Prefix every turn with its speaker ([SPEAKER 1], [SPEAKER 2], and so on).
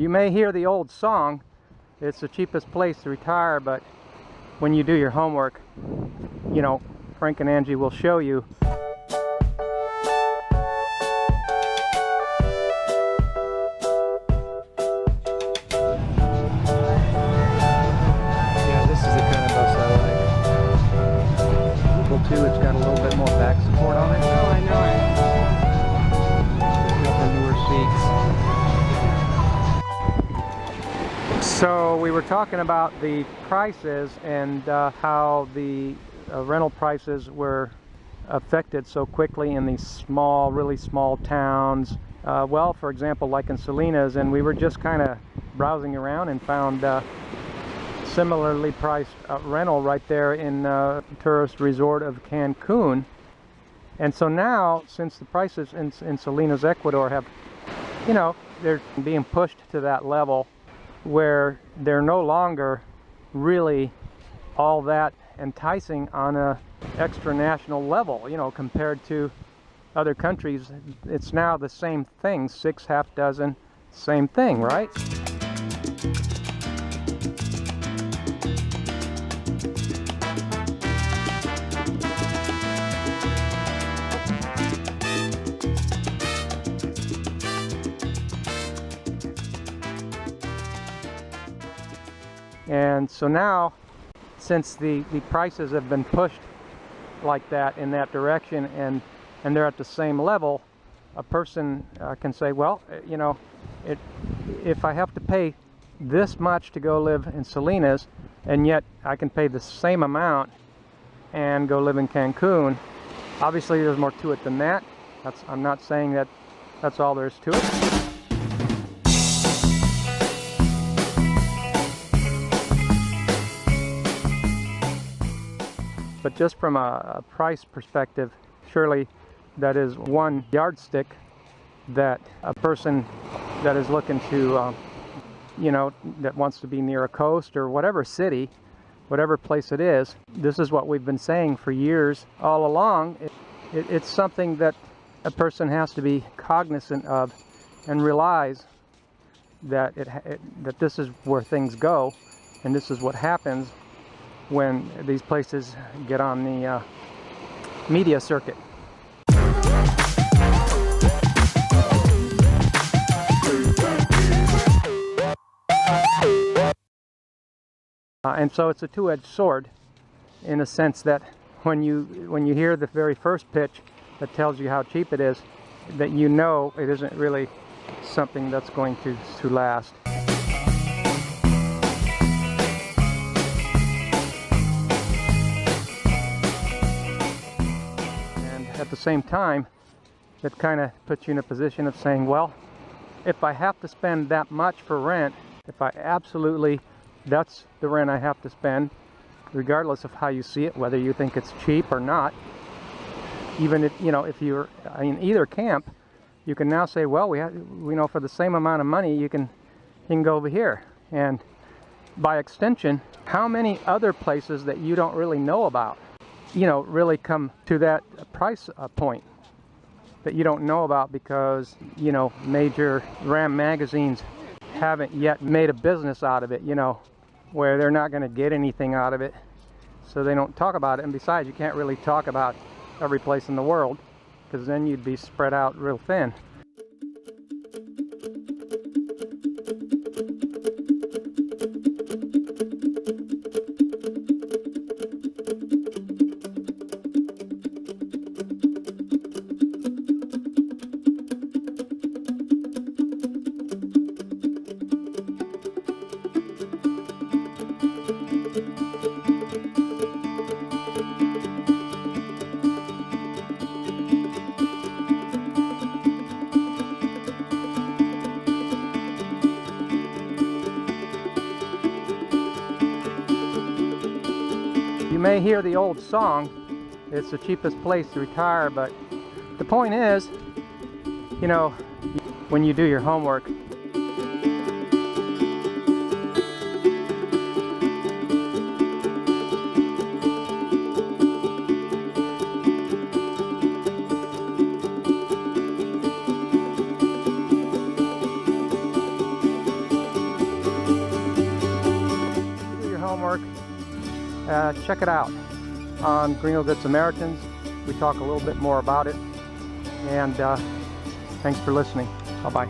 [SPEAKER 1] You may hear the old song, it's the cheapest place to retire, but when you do your homework, you know, Frank and Angie will show you. Yeah, this is the kind of bus I like. Too, it's got a little bit more back support on it.
[SPEAKER 2] Oh, I know it.
[SPEAKER 1] Got the newer seats. So we were talking about the prices and how the rental prices were affected so quickly in these small, really small towns. Well, for example, like in Salinas, and we were just kind of browsing around and found similarly priced rental right there in tourist resort of Cancun. And so now, since the prices in Salinas, Ecuador have, you know, they're being pushed to that level where they're no longer really all that enticing on a extra national level, you know, compared to other countries. It's now the same thing, 6 half dozen, same thing, right? And so now, since the prices have been pushed like that in that direction, and they're at the same level, a person can say, well, you know, if I have to pay this much to go live in Salinas, and yet I can pay the same amount and go live in Cancun, obviously there's more to it than that. I'm not saying that that's all there is to it. But just from a price perspective, surely that is one yardstick that a person that is looking to, you know, that wants to be near a coast or whatever city, whatever place it is, this is what we've been saying for years all along. It's something that a person has to be cognizant of and realize that that this is where things go, and this is what happens when these places get on the media circuit. And so it's a two-edged sword in a sense that when you hear the very first pitch that tells you how cheap it is, that you know it isn't really something that's going to last. At the same time, that kind of puts you in a position of saying, well, if I have to spend that much for rent, if I absolutely, that's the rent I have to spend, regardless of how you see it, whether you think it's cheap or not, even if, you know, if you're in either camp, you can now say, well, we know for the same amount of money, you can go over here. And by extension, how many other places that you don't really know about, you know, really come to that price point that you don't know about because, you know, major RAM magazines haven't yet made a business out of it, you know, where they're not going to get anything out of it, so they don't talk about it. And besides, you can't really talk about every place in the world because then you'd be spread out real thin. You may hear the old song, it's the cheapest place to retire, but the point is, you know, when you do your homework, Park, check it out. On Gringo Goods Americans, we talk a little bit more about it. And thanks for listening. Bye-bye.